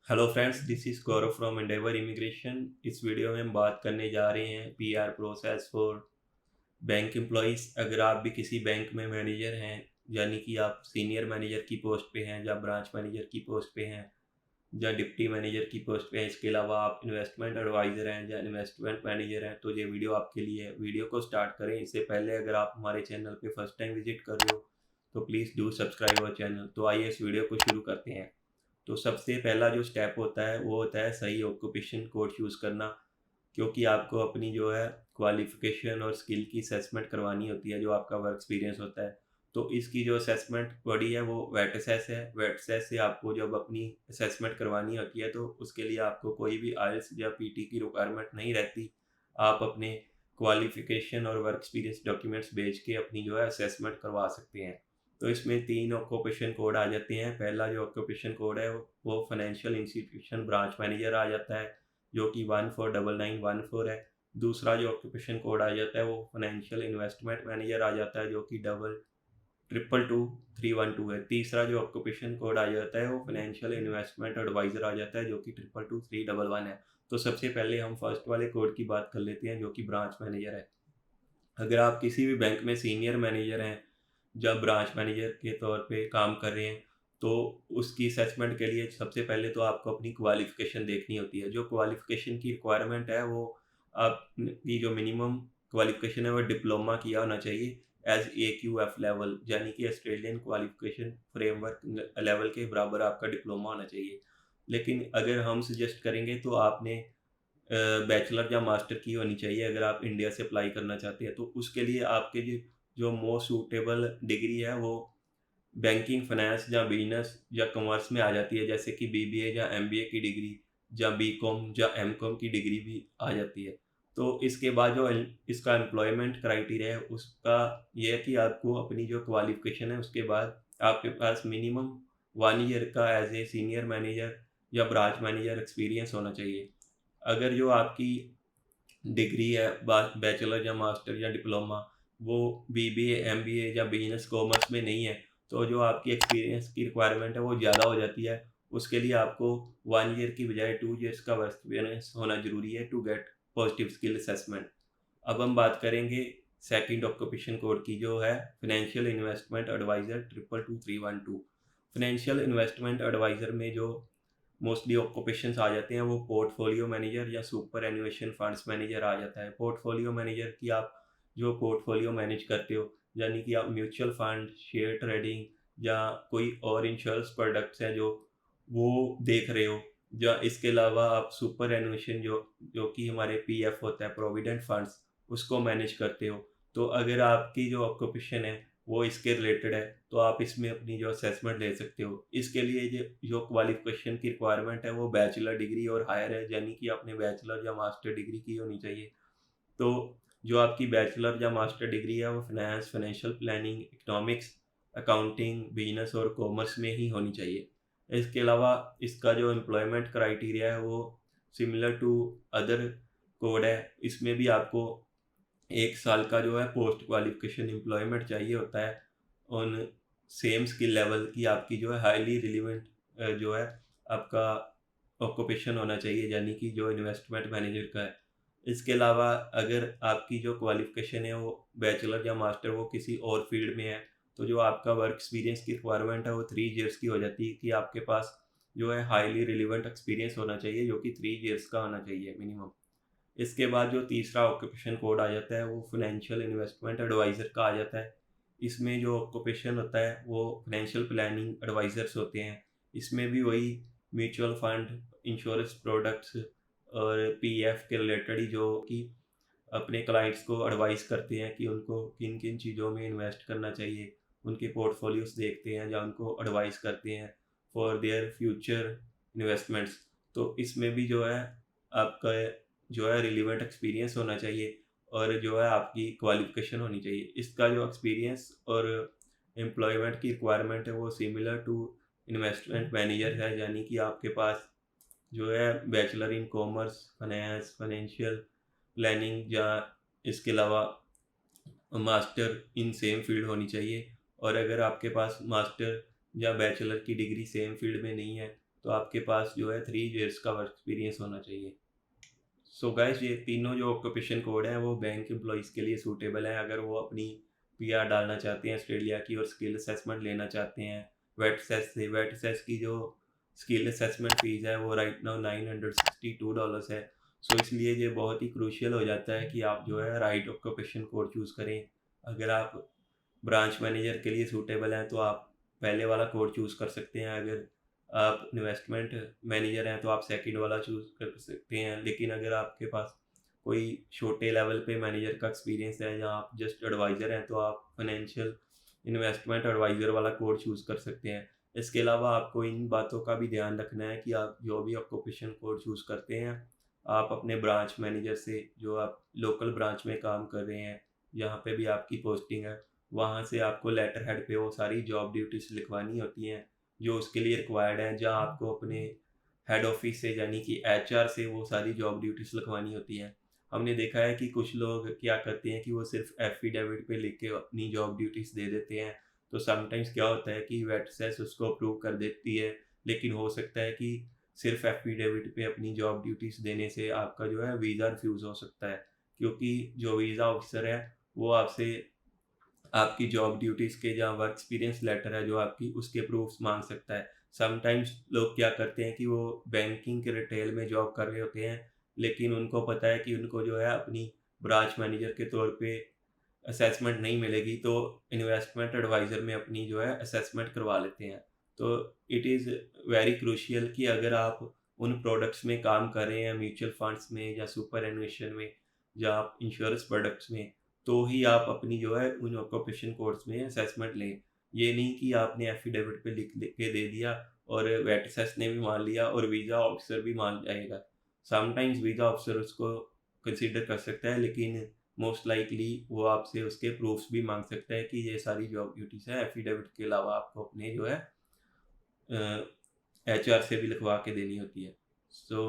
Hello friends, this is Gaurav from Endeavour immigration. इस video में हम बात करने जा रहे हैं PR process for bank employees. अगर आप भी किसी बैंक में मैनेजर हैं, यानी कि आप सीनियर मैनेजर की पोस्ट पे हैं, या ब्रांच मैनेजर की पोस्ट पे हैं, या डिप्टी मैनेजर की पोस्ट पे हैं, इसके अलावा आप इन्वेस्टमेंट एडवाइज़र हैं या इन्वेस्टमेंट मैनेजर हैं, तो ये वीडियो आपके लिए है। वीडियो को स्टार्ट करें इससे पहले अगर आप हमारे चैनल पे फर्स्ट टाइम विजिट कर रहे हो तो please do subscribe our channel. तो आइए इस वीडियो को शुरू करते हैं। तो सबसे पहला जो स्टेप होता है वो होता है सही ऑक्यूपेशन कोड चूज़ करना, क्योंकि आपको अपनी जो है क्वालिफ़िकेशन और स्किल की असेसमेंट करवानी होती है, जो आपका वर्क एक्सपीरियंस होता है। तो इसकी जो असेसमेंट बॉडी है वो वेट असेस है। वेट असेस से आपको जब अपनी असेसमेंट करवानी होती है तो उसके लिए आपको कोई भी आईएलटीएस या पीटी की रिक्वायरमेंट नहीं रहती। आप अपने क्वालिफ़िकेशन और वर्क एक्सपीरियंस डॉक्यूमेंट्स भेज के अपनी जो है असेसमेंट करवा सकते हैं। तो इसमें 3 ऑक्यूपेशन कोड आ जाते हैं। पहला जो ऑक्यूपेशन कोड है वो फाइनेंशियल इंस्टीट्यूशन ब्रांच मैनेजर आ जाता है, जो कि 149914 है। दूसरा जो ऑक्यूपेशन कोड आ जाता है वो फाइनेंशियल इन्वेस्टमेंट मैनेजर आ जाता है, जो कि डबल ट्रिपल टू 312 है। तीसरा जो ऑक्यूपेशन कोड आ जाता है वो फाइनेंशियल इन्वेस्टमेंट एडवाइज़र आ जाता है, जो कि 222311 है। तो सबसे पहले हम फर्स्ट वाले कोड की बात कर लेते हैं, जो कि ब्रांच मैनेजर है। अगर आप किसी भी बैंक में सीनियर मैनेजर हैं, जब ब्रांच मैनेजर के तौर पे काम कर रहे हैं, तो उसकी असेसमेंट के लिए सबसे पहले तो आपको अपनी क्वालिफ़िकेशन देखनी होती है। जो क्वालिफ़िकेशन की रिक्वायरमेंट है वो आपकी जो मिनिमम क्वालिफ़िकेशन है वो डिप्लोमा किया होना चाहिए एज़ AQF लेवल, यानी कि ऑस्ट्रेलियन क्वालिफ़िकेशन फ्रेमवर्क लेवल के बराबर आपका डिप्लोमा होना चाहिए। लेकिन अगर हम सजेस्ट करेंगे तो आपने बैचलर या मास्टर की होनी चाहिए अगर आप इंडिया से अप्लाई करना चाहते हैं। तो उसके लिए आपके जो जो मोस्ट सूटेबल डिग्री है वो बैंकिंग, फाइनेंस या बिज़नेस या कॉमर्स में आ जाती है, जैसे कि बीबीए या एमबीए की डिग्री, या बीकॉम या एमकॉम की डिग्री भी आ जाती है। तो इसके बाद जो इसका एम्प्लॉयमेंट क्राइटेरिया है उसका ये है कि आपको अपनी जो क्वालिफ़िकेशन है उसके बाद आपके पास मिनिमम 1 ईयर का एज़ ए सीनियर मैनेजर या ब्रांच मैनेजर एक्सपीरियंस होना चाहिए। अगर जो आपकी डिग्री है बैचलर या मास्टर या डिप्लोमा, वो बीबीए, एमबीए या बिजनेस कॉमर्स में नहीं है, तो जो आपकी एक्सपीरियंस की रिक्वायरमेंट है वो ज़्यादा हो जाती है। उसके लिए आपको 1 ईयर की बजाय 2 ईयर्स का वर्क एक्सपीरियंस होना ज़रूरी है to get positive skill assessment. अब हम बात करेंगे सेकंड ऑक्यूपेशन कोड की, जो है financial investment adviser 222312। Financial investment adviser में जो मोस्टली ऑक्यूपेशंस आ जाते हैं वो पोर्टफोलियो मैनेजर या सुपर एनुएशन फंड्स मैनेजर आ जाता है। पोर्टफोलियो मैनेजर की आप जो पोर्टफोलियो मैनेज करते हो, यानी कि आप म्यूचुअल फंड, शेयर ट्रेडिंग या कोई और इंश्योरेंस प्रोडक्ट्स हैं जो वो देख रहे हो, या इसके अलावा आप सुपर एनुएशन जो जो कि हमारे पीएफ होता है, प्रोविडेंट फंड्स, उसको मैनेज करते हो। तो अगर आपकी जो ऑक्यूपेशन है वो इसके रिलेटेड है तो आप इसमें अपनी जो असेसमेंट ले सकते हो। इसके लिए जो क्वालिफ़िकेशन की रिक्वायरमेंट है वो बैचलर डिग्री और हायर है, यानी कि आपने बैचलर या मास्टर डिग्री की होनी चाहिए। तो जो आपकी बैचलर या मास्टर डिग्री है वो finance, financial planning, economics, accounting, business और कॉमर्स में ही होनी चाहिए। इसके अलावा इसका जो एम्प्लॉयमेंट क्राइटेरिया है वो सिमिलर टू अदर कोड है। इसमें भी आपको 1 साल का जो है पोस्ट क्वालिफ़िकेशन एम्प्लॉयमेंट चाहिए होता है ऑन सेम स्किल लेवल की। आपकी जो है हाईली रिलेवेंट जो है आपका ऑक्यूपेशन होना चाहिए, यानी कि जो इन्वेस्टमेंट मैनेजर का है। इसके अलावा अगर आपकी जो क्वालिफ़िकेशन है वो बैचलर या मास्टर वो किसी और फ़ील्ड में है, तो जो आपका वर्क एक्सपीरियंस की रिक्वायरमेंट है वो 3 इयर्स की हो जाती है, कि आपके पास जो है हाईली रिलेवेंट एक्सपीरियंस होना चाहिए, जो कि 3 इयर्स का होना चाहिए मिनिमम। इसके बाद जो तीसरा ऑक्यूपेशन कोड आ जाता है वो फाइनेंशियल इन्वेस्टमेंट एडवाइज़र का आ जाता है। इसमें जो ऑक्यूपेशन होता है वो फाइनेंशियल प्लानिंग एडवाइज़र्स होते हैं। इसमें भी वही म्यूचुअल फंड, इंश्योरेंस प्रोडक्ट्स और पीएफ के रिलेटेड ही जो कि अपने क्लाइंट्स को एडवाइस करते हैं कि उनको किन-किन चीज़ों में इन्वेस्ट करना चाहिए। उनके पोर्टफोलियोज़ देखते हैं या उनको एडवाइस करते हैं फॉर देयर फ्यूचर इन्वेस्टमेंट्स। तो इसमें भी जो है आपका जो है रिलेवेंट एक्सपीरियंस होना चाहिए और जो है आपकी क्वालिफ़िकेशन होनी चाहिए। इसका जो एक्सपीरियंस और एम्प्लॉयमेंट की रिक्वायरमेंट है वो सिमिलर टू इन्वेस्टमेंट मैनेजर है, यानी कि आपके पास जो है bachelor in commerce, finance, financial planning या इसके अलावा मास्टर इन सेम फील्ड होनी चाहिए। और अगर आपके पास मास्टर या बैचलर की डिग्री सेम फील्ड में नहीं है तो आपके पास जो है 3 ईयर्स का वर्क एक्सपीरियंस होना चाहिए। सो गाइस, ये तीनों जो ऑक्यूपेशन कोड हैं वो बैंक एम्प्लॉइज़ के लिए सूटेबल हैं अगर वो अपनी पीआर डालना चाहते हैं ऑस्ट्रेलिया की और स्किल असेसमेंट लेना चाहते हैं वेट सेस से। वेट सेस की जो स्किल असेसमेंट फ़ीस है वो राइट नाउ $962 है। सो इसलिए ये बहुत ही क्रूशियल हो जाता है कि आप जो है राइट ऑक्यूपेशन कोड चूज़ करें। अगर आप ब्रांच मैनेजर के लिए सूटेबल हैं तो आप पहले वाला कोड चूज़ कर सकते हैं। अगर आप इन्वेस्टमेंट मैनेजर हैं तो आप सेकंड वाला चूज़ कर सकते हैं। लेकिन अगर आपके पास कोई छोटे लेवल पे मैनेजर का एक्सपीरियंस है या आप जस्ट एडवाइज़र हैं तो आप फाइनेंशियल इन्वेस्टमेंट एडवाइज़र वाला कोड चूज़ कर सकते हैं। इसके अलावा आपको इन बातों का भी ध्यान रखना है कि आप जो भी ऑक्यूपेशन कोड चूज़ करते हैं, आप अपने ब्रांच मैनेजर से, जो आप लोकल ब्रांच में काम कर रहे हैं, जहाँ पे भी आपकी पोस्टिंग है, वहाँ से आपको लेटर हेड पे वो सारी जॉब ड्यूटीज़ लिखवानी होती हैं जो उसके लिए रिक्वायर्ड हैं। जहाँ आपको अपने हेड ऑफिस से यानी कि एचआर से वो सारी जॉब ड्यूटीज़ लिखवानी होती हैं। हमने देखा है कि कुछ लोग क्या करते हैं कि वो सिर्फ़ एफिडेविट पे लिख के अपनी जॉब ड्यूटीज़ दे देते हैं। तो समटाइम्स क्या होता है कि वेटसेस उसको अप्रूव कर देती है, लेकिन हो सकता है कि सिर्फ़ एफिडेविट पे अपनी जॉब ड्यूटीज़ देने से आपका जो है वीज़ा रिफ्यूज़ हो सकता है। क्योंकि जो वीज़ा ऑफ़िसर है वो आपसे आपकी जॉब ड्यूटीज़ के जहाँ वर्क एक्सपीरियंस लेटर है जो आपकी, उसके प्रूफ्स माँग सकता है। समटाइम्स लोग क्या करते हैं कि वो बैंकिंग के रिटेल में जॉब कर रहे होते हैं, लेकिन उनको पता है कि उनको जो है अपनी ब्रांच मैनेजर के तौर पे असेसमेंट नहीं मिलेगी, तो इन्वेस्टमेंट एडवाइज़र में अपनी जो है असेसमेंट करवा लेते हैं। तो इट इज़ वेरी क्रूशियल कि अगर आप उन प्रोडक्ट्स में काम कर रहे हैं, म्यूचुअल फंड्स में या सुपर एन्युएशन में या आप इंश्योरेंस प्रोडक्ट्स में, तो ही आप अपनी जो है उन ऑक्यूपेशन कोड्स में असेसमेंट लें। ये नहीं कि आपने एफिडेविट पे लिख लिख के दे दिया और वेटसेस ने भी मान लिया और वीज़ा ऑफिसर भी मान जाएगा। समटाइम्स वीज़ा ऑफिसर उसको कंसीडर कर सकता है, लेकिन मोस्ट लाइकली वो आपसे उसके प्रूफ्स भी माँग सकता है कि ये सारी जॉब ड्यूटीज़ हैं। एफिडेविट के अलावा आपको अपने जो है एचआर से भी लिखवा के देनी होती है। सो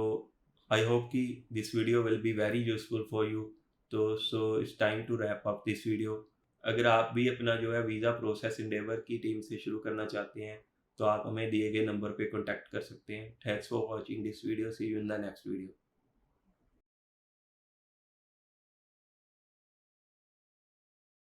आई होप कि this video will be very useful for you. तो so it's time to wrap up this video. अगर आप भी अपना जो है वीज़ा प्रोसेस एंडेवर की टीम से शुरू करना चाहते हैं, तो आप हमें दिए गए नंबर पे कॉन्टैक्ट कर सकते हैं। Thanks for watching this video. See you in the next video.